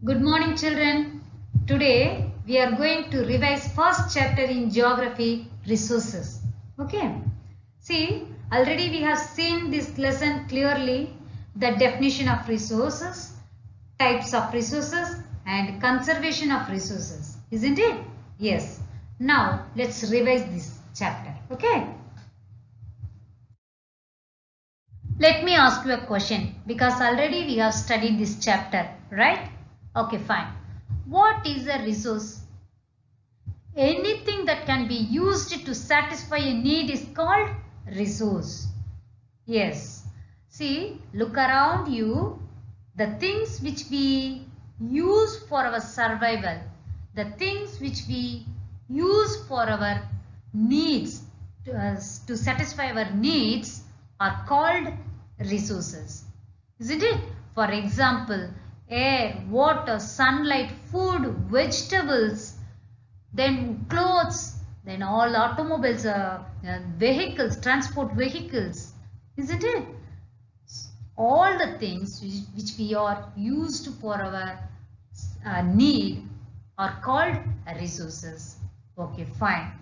Good morning, children. Today we are going to revise first chapter in geography, resources. Okay. See, already we have seen this lesson clearly, the definition of resources, types of resources and conservation of resources. Isn't it? Yes. Now let's revise this chapter. Okay. Let me ask you a question because already we have studied this chapter, right? Okay, fine. What is a resource? Anything that can be used to satisfy a need is called resource. Yes. See, look around you. The things which we use for our survival, the things which we use for our needs, to satisfy our needs are called resources. Isn't it? For example, air, water, sunlight, food, vegetables, then clothes, then all automobiles, vehicles, transport vehicles, isn't it? All the things which we are used for our need are called resources. Okay, fine.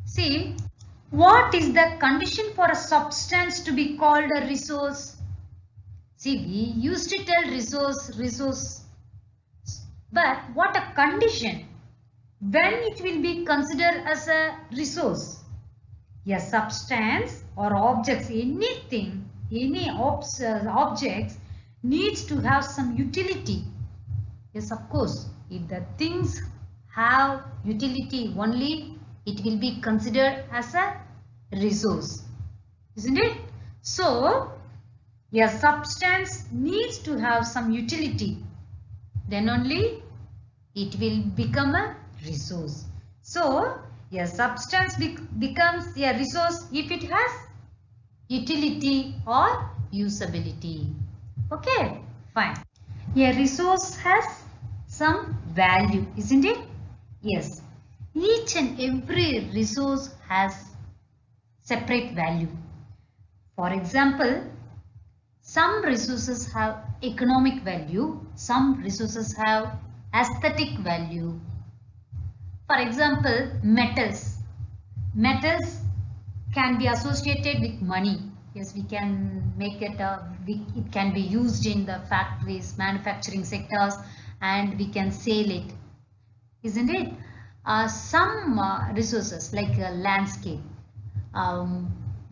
See, what is the condition for a substance to be called a resource? See, we used to tell resource, but what a condition when it will be considered as a resource? A substance or objects, anything, any objects needs to have some utility. Yes, of course, if the things have utility only, it will be considered as a resource, isn't it? So, a substance needs to have some utility, then only it will become a resource. So, a substance becomes a resource if it has utility or usability. Okay, fine. A resource has some value, isn't it? Yes. Each and every resource has separate value. For example, some resources have economic value, some resources have aesthetic value. For example, metals. Metals can be associated with money. Yes, we can make it, it can be used in the factories, manufacturing sectors, and we can sell it, isn't it? Some resources like landscape,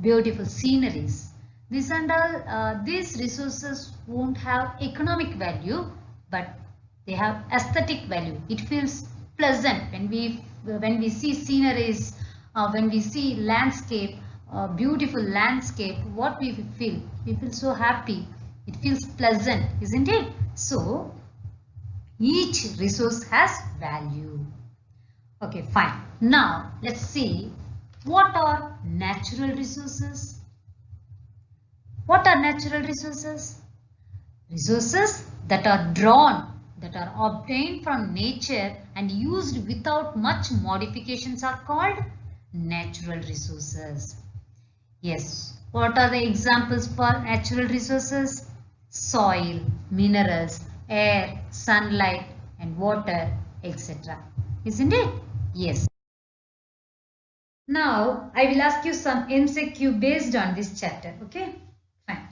beautiful sceneries, this and all, these resources won't have economic value, but they have aesthetic value. It feels pleasant when we see sceneries, when we see landscape, beautiful landscape. What we feel? We feel so happy. It feels pleasant, isn't it? So each resource has value. Okay, fine. Now let's see what are natural resources. What are natural resources? Resources that are drawn, that are obtained from nature and used without much modifications are called natural resources. Yes. What are the examples for natural resources? Soil, minerals, air, sunlight and water, etc. Isn't it? Yes. Now I will ask you some MCQ based on this chapter. Okay? Fine.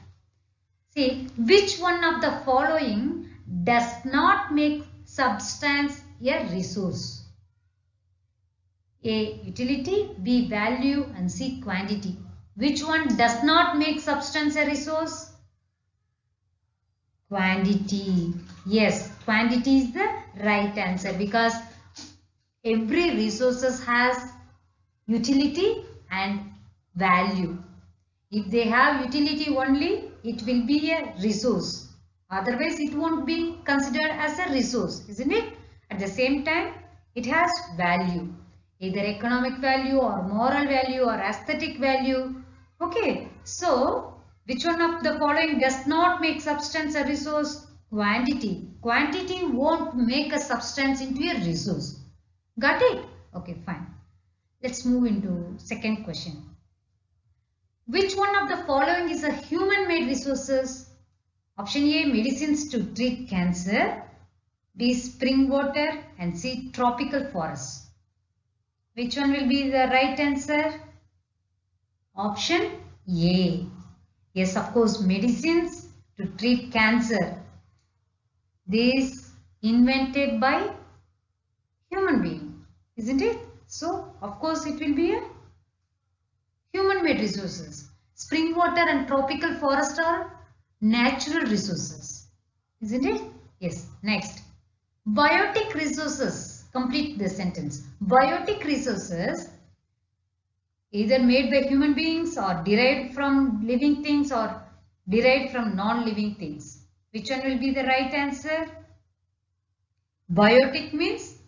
See, which one of the following does not make substance a resource? A. Utility, B. Value and C. Quantity. Which one does not make substance a resource? Quantity. Yes, quantity is the right answer because every resources has utility and value. If they have utility only, it will be a resource. Otherwise, it won't be considered as a resource, isn't it? At the same time, it has value. Either economic value or moral value or aesthetic value. Okay, so which one of the following does not make substance a resource? Quantity. Quantity won't make a substance into a resource. Got it? Okay, fine. Let's move into second question. Which one of the following is a human-made resources? Option A, medicines to treat cancer. B. Spring water, and C. Tropical forests. Which one will be the right answer? Option A. Yes, of course, medicines to treat cancer. This invented by human being, isn't it? So, of course, it will be a human-made resources. Spring water and tropical forest are natural resources, isn't it? Yes. Next, biotic resources. Complete the sentence. Biotic resources either made by human beings or derived from living things or derived from non-living things. Which one will be the right answer? Biotic means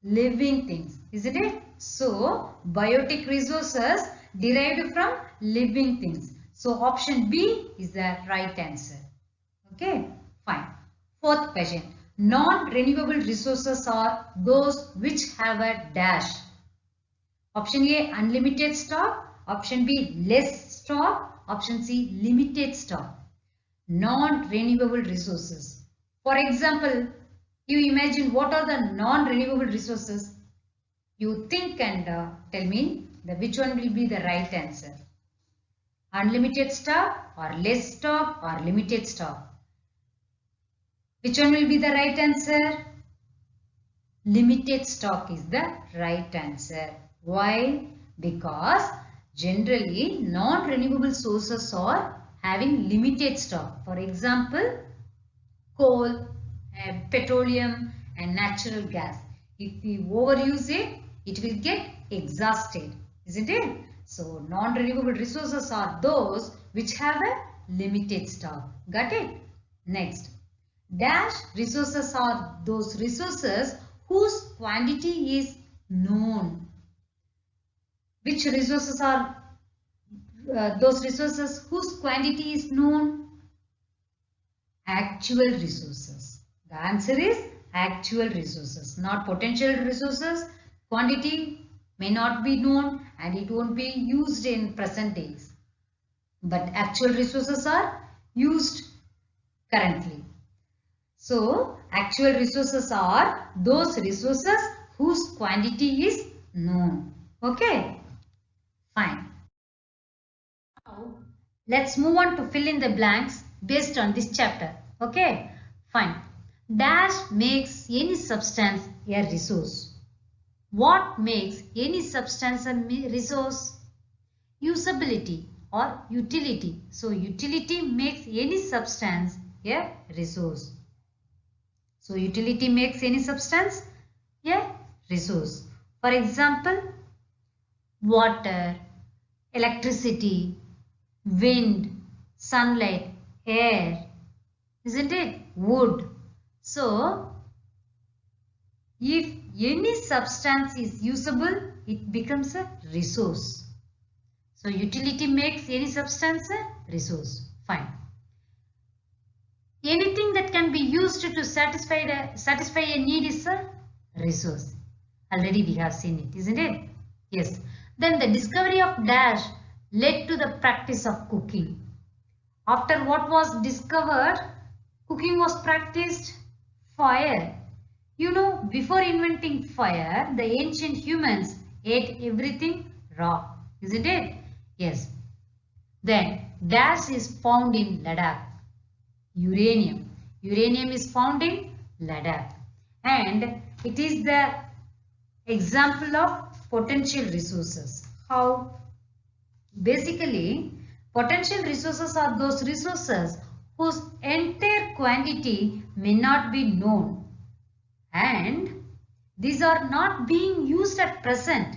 living things, isn't it? So, biotic resources derived from living things. So, option B is the right answer. Okay, fine. Fourth question. Non-renewable resources are those which have a dash. Option A, unlimited stock. Option B, less stock. Option C, limited stock. Non-renewable resources. For example, you imagine what are the non-renewable resources. You think and tell me which one will be the right answer. Unlimited stock or less stock or limited stock. Which one will be the right answer? Limited stock is the right answer. Why? Because generally non-renewable sources are having limited stock. For example, coal, petroleum and natural gas. If we overuse it, it will get exhausted, isn't it? So, non-renewable resources are those which have a limited stock. Got it? Next, dash resources are those resources whose quantity is known. Which resources are those resources whose quantity is known? Actual resources. The answer is actual resources, not potential resources. Quantity may not be known and it won't be used in present days. But actual resources are used currently. So, actual resources are those resources whose quantity is known. Okay, fine. Now, let's move on to fill in the blanks based on this chapter. Okay, fine. Dash makes any substance a resource. What makes any substance a resource? Usability or utility. So, utility makes any substance a resource. So, utility makes any substance a resource. For example, water, electricity, wind, sunlight, air, isn't it? Wood. So, if any substance is usable, it becomes a resource. So, utility makes any substance a resource. Fine. Anything that can be used to satisfy a need is a resource. Already we have seen it, isn't it? Yes. Then the discovery of dash led to the practice of cooking. After what was discovered, cooking was practiced. Fire. You know, before inventing fire, the ancient humans ate everything raw, isn't it? Yes. Then dash is found in Ladakh. Uranium. Uranium is found in Ladakh and it is the example of potential resources. How? Basically, potential resources are those resources whose entire quantity may not be known and these are not being used at present.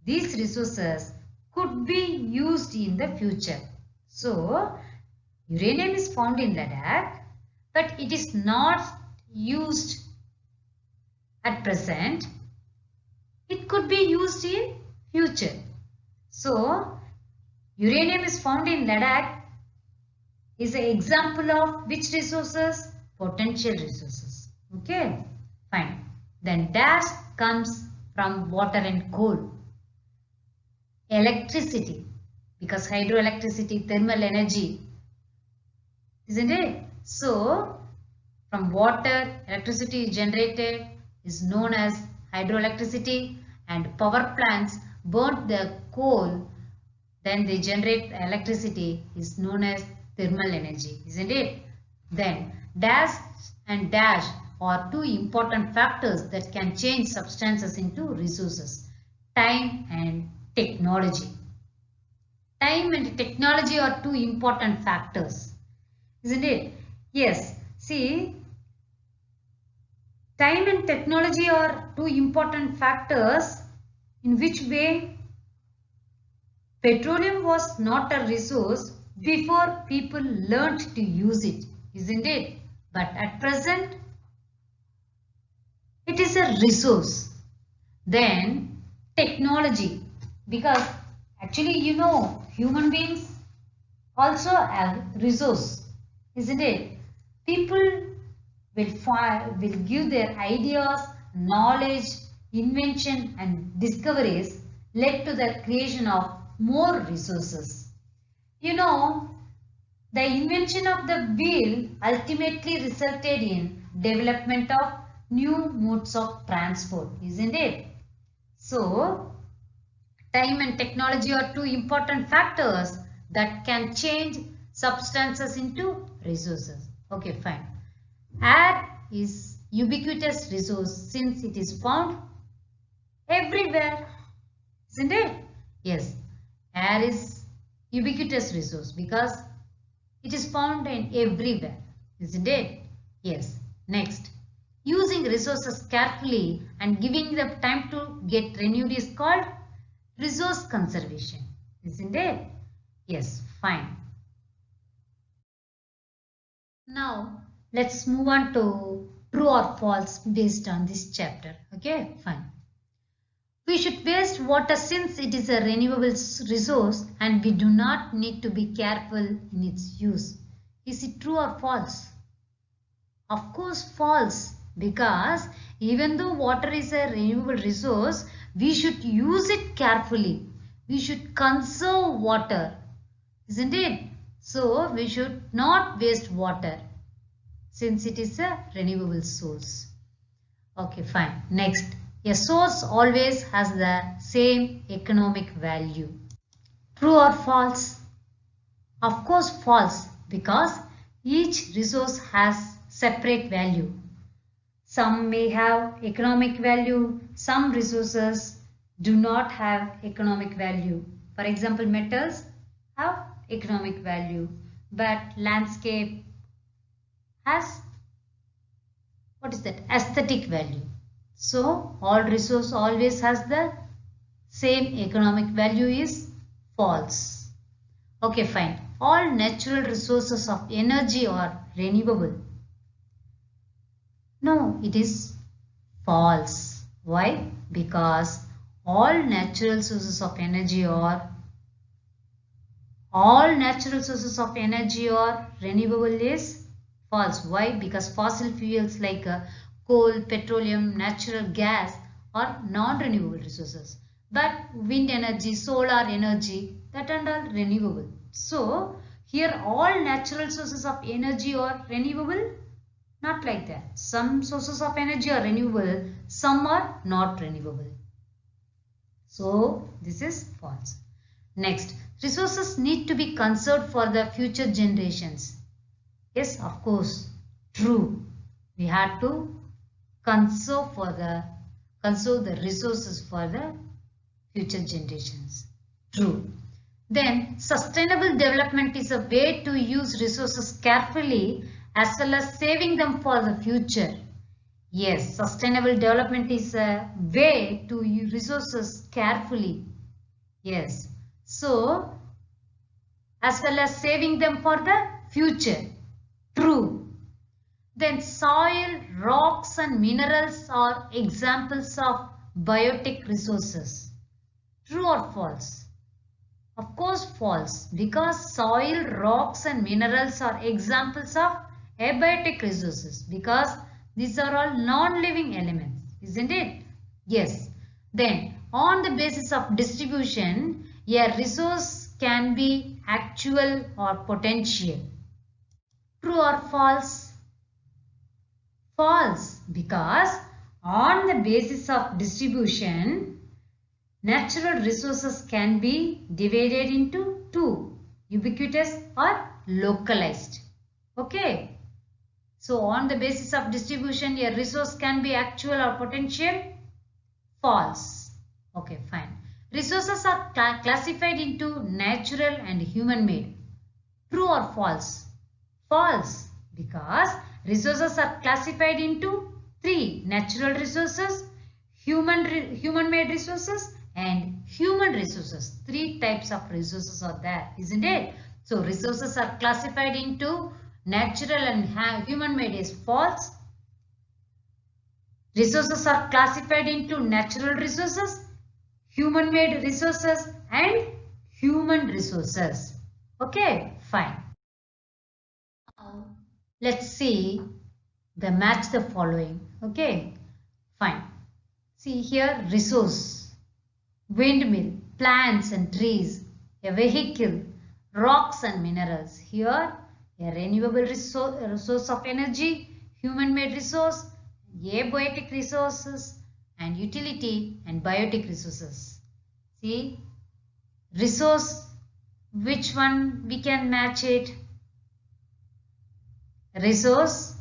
These resources could be used in the future. So, uranium is found in Ladakh, but it is not used at present. It could be used in future. So, uranium is found in Ladakh is an example of which resources? Potential resources. Okay, fine. Then dash comes from water and coal. Electricity, because hydroelectricity, thermal energy, isn't it? So, From water, electricity is generated is known as hydroelectricity, and power plants burn the coal, then they generate electricity is known as thermal energy, isn't it? Then dash and dash are two important factors that can change substances into resources: time and technology. Time and technology are two important factors, isn't it? Yes. See, time and technology are two important factors. In which way? Petroleum was not a resource before people learned to use it, isn't it? But at present, it is a resource. Then technology, because actually human beings also have resource, isn't it? People will give their ideas, knowledge, invention and discoveries led to the creation of more resources. The invention of the wheel ultimately resulted in development of new modes of transport, isn't it? So, time and technology are two important factors that can change substances into resources. Okay, fine. Air is ubiquitous resource since it is found everywhere, isn't it? Yes, air is ubiquitous resource because it is found in everywhere, isn't it? Yes. Next, using resources carefully and giving them time to get renewed is called resource conservation, isn't it? Yes, fine. Now, let's move on to true or false based on this chapter. Okay, fine. We should waste water since it is a renewable resource and we do not need to be careful in its use. Is it true or false? Of course false, because even though water is a renewable resource, we should use it carefully. We should conserve water, isn't it? So we should not waste water since it is a renewable source. Okay, fine. Next, a source always has the same economic value. True or false? Of course false, because each resource has separate value. Some may have economic value, some resources do not have economic value. For example, metals have economic value, but landscape has, what is that, aesthetic value. So all resource always has the same economic value is false. Okay, fine. All natural resources of energy are renewable. No, it is false. Why? Because all natural sources of energy are renewable is false. Why? Because fossil fuels like coal, petroleum, natural gas are non-renewable resources. But wind energy, solar energy, that and all renewable. So here all natural sources of energy are renewable. Not like that. Some sources of energy are renewable, some are not renewable. So this is false. Next, resources need to be conserved for the future generations. Yes, of course, true. We had to conserve the resources for the future generations. True. Then sustainable development is a way to use resources carefully as well as saving them for the future. Yes, sustainable development is a way to use resources carefully. Yes. So, as well as saving them for the future. True. Then soil, rocks and minerals are examples of biotic resources. True or false? Of course false, because soil, rocks and minerals are examples of abiotic resources, because these are all non-living elements, isn't it? Yes. Then on the basis of distribution, a resource can be actual or potential. True or false? False, because on the basis of distribution, natural resources can be divided into two, ubiquitous or localized. Okay. So on the basis of distribution, a resource can be actual or potential. False. Okay, fine. Resources are classified into natural and human made. True or false? False, because resources are classified into three: natural resources, human made resources and human resources. Three types of resources are there, isn't it? So resources are classified into natural and human made is false. Resources are classified into natural resources, human made resources and human resources. Okay, fine. Now, let's see the match the following. Okay, fine. See here, resource, windmill, plants and trees, a vehicle, rocks and minerals. Here, a renewable resource of energy, human made resource, abiotic resources and utility and biotic resources. See, resource, which one we can match it? Resource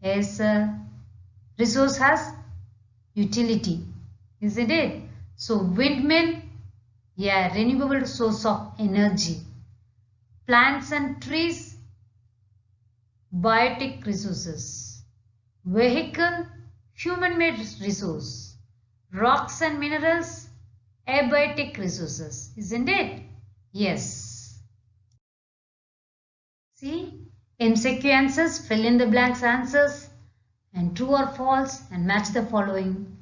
is resource has utility, isn't it? So windmill, yeah, renewable source of energy. Plants and trees, biotic resources. Vehicle, human made resource. Rocks and minerals, abiotic resources, isn't it? Yes. See, MCQ answers, fill in the blanks answers and true or false and match the following.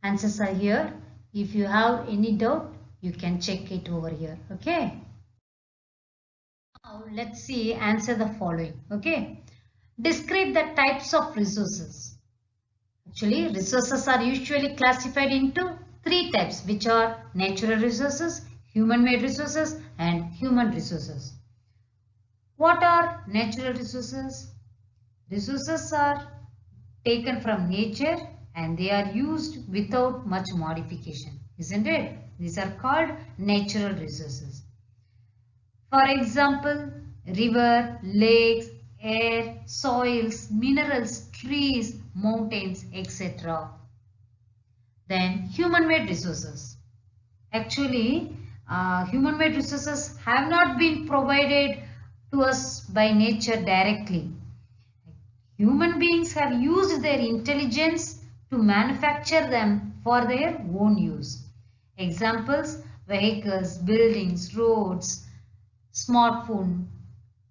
Answers are here. If you have any doubt, you can check it over here. Okay. Now let's see, answer the following. Okay. Describe the types of resources. Actually, resources are usually classified into three types, which are natural resources, human made resources and human resources. What are natural resources? Resources are taken from nature and they are used without much modification, isn't it? These are called natural resources. For example, river, lakes, air, soils, minerals, trees, mountains, etc. Then human made resources. Actually, human made resources have not been provided to us by nature directly. Human beings have used their intelligence to manufacture them for their own use. Examples: vehicles, buildings, roads, smartphone,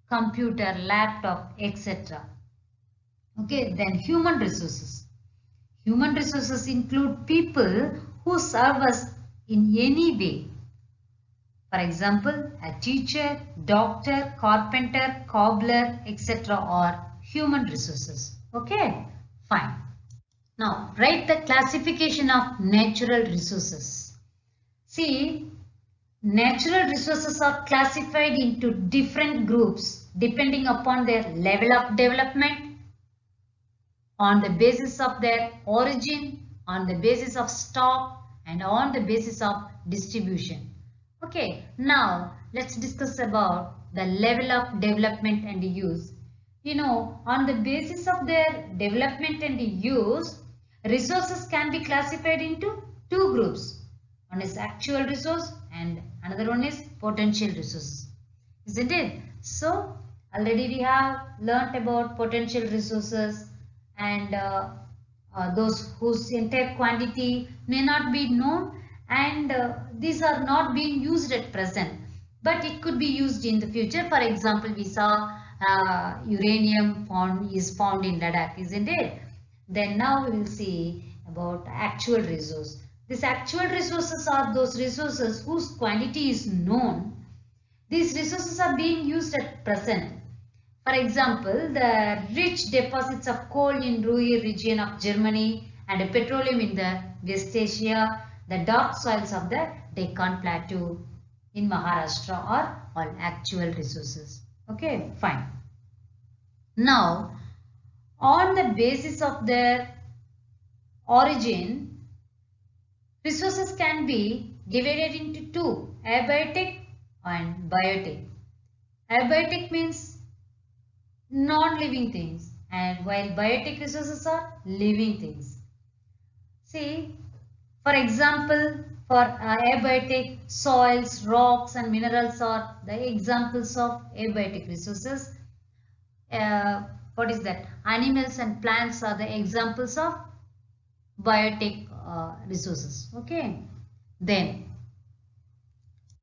computer, laptop, etc. Okay, then human resources. Human resources include people who serve us in any way. For example, a teacher, doctor, carpenter, cobbler, etc. are human resources. Okay, fine. Now, write the classification of natural resources. See, natural resources are classified into different groups depending upon their level of development, on the basis of their origin, on the basis of stock, and on the basis of distribution. Okay, now let's discuss about the level of development and use. You know, on the basis of their development and use, resources can be classified into two groups. One is actual resource and another one is potential resources. Isn't it? So, already we have learnt about potential resources and those whose entire quantity may not be known, and these are not being used at present, but it could be used in the future. For example, we saw uranium is found in Ladakh, isn't it? Then now we will see about actual resource. These actual resources are those resources whose quantity is known. These resources are being used at present. For example, the rich deposits of coal in Ruhr region of Germany and petroleum in the West Asia, the dark soils of the Deccan Plateau in Maharashtra are all actual resources. Okay, fine. Now, On the basis of their origin, resources can be divided into two, abiotic and biotic. Abiotic means non-living things, and while biotic resources are living things. See, for example, for abiotic, soils, rocks and minerals are the examples of abiotic resources. What is that? Animals and plants are the examples of biotic resources. Okay. Then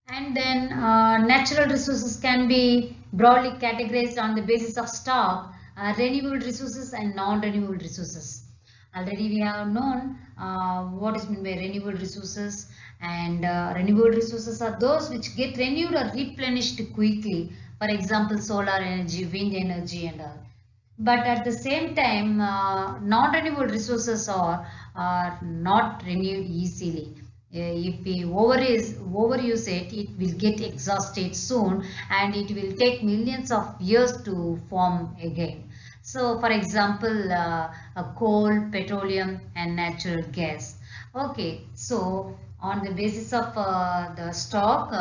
natural resources can be broadly categorized on the basis of stock, renewable resources and non-renewable resources. Already we have known what is meant by renewable resources, and renewable resources are those which get renewed or replenished quickly. For example, solar energy, wind energy and all. But at the same time, non-renewable resources are not renewed easily. If we overuse it, it will get exhausted soon and it will take millions of years to form again. So, for example, coal, petroleum and natural gas. Okay, so on the basis of the stock,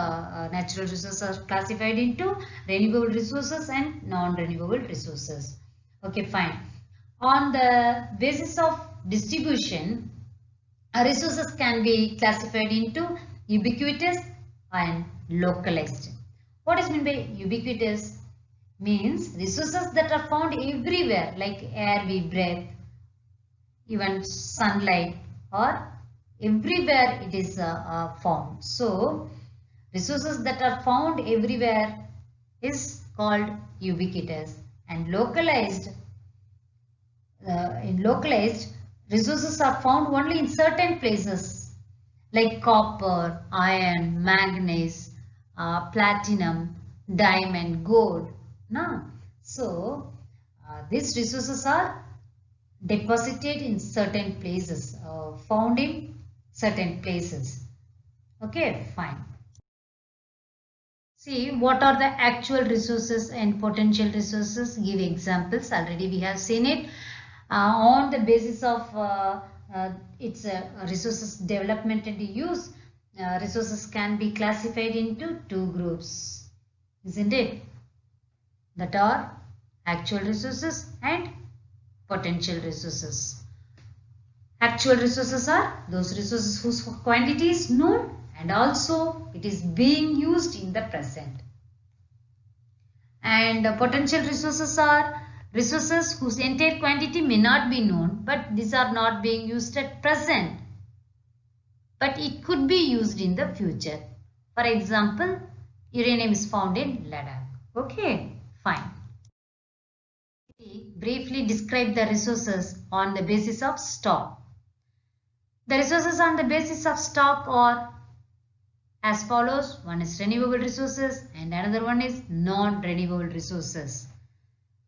natural resources are classified into renewable resources and non-renewable resources. Okay, fine. On the basis of distribution, resources can be classified into ubiquitous and localized. What is meant by ubiquitous? Means resources that are found everywhere, like air we breathe, even sunlight, or everywhere it is found. So, resources that are found everywhere is called ubiquitous, and localized. In localized, resources are found only in certain places like copper, iron, manganese, platinum, diamond, gold. No? So, these resources are deposited in certain places, found in certain places. Okay, fine. See, what are the actual resources and potential resources? Give examples. Already we have seen it. On the basis of its resources development and use, resources can be classified into two groups, isn't it? That are actual resources and potential resources. Actual resources are those resources whose quantity is known and also it is being used in the present. And potential resources are resources whose entire quantity may not be known, but these are not being used at present. But it could be used in the future. For example, uranium is found in Ladakh. Okay, fine. We briefly describe the resources on the basis of stock. The resources on the basis of stock are as follows. One is renewable resources and another one is non-renewable resources.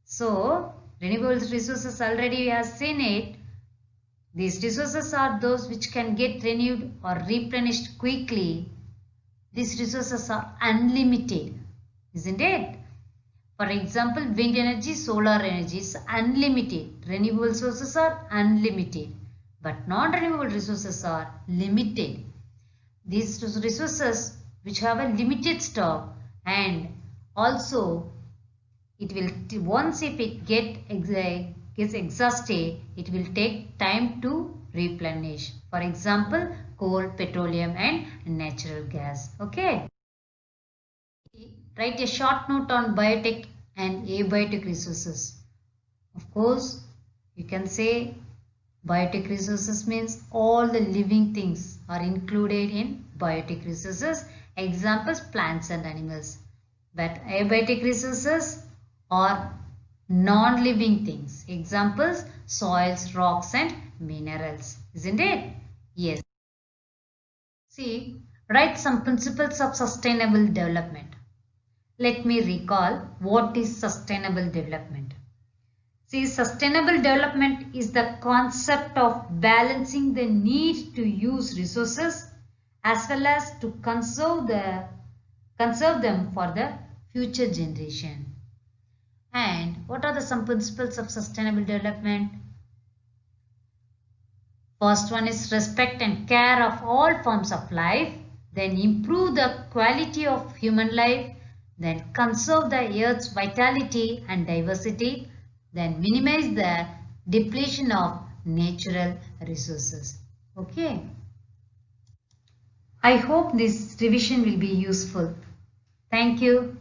So, renewable resources already we have seen it. These resources are those which can get renewed or replenished quickly. These resources are unlimited, isn't it? For example, wind energy, solar energy is unlimited. Renewable sources are unlimited. But non-renewable resources are limited. These resources which have a limited stock, and also it will, once if it gets exhausted, it will take time to replenish. For example, coal, petroleum and natural gas. Okay. Write a short note on biotic and abiotic resources. Of course, you can say biotic resources means all the living things are included in biotic resources. Examples, plants and animals. But abiotic resources are non-living things. Examples, soils, rocks and minerals. Isn't it? Yes. See, write some principles of sustainable development. Let me recall what is sustainable development. See, sustainable development is the concept of balancing the need to use resources as well as to conserve them for the future generation. And what are the some principles of sustainable development? First one is respect and care of all forms of life, then improve the quality of human life, then conserve the earth's vitality and diversity, then minimize the depletion of natural resources. Okay. I hope this revision will be useful. Thank you.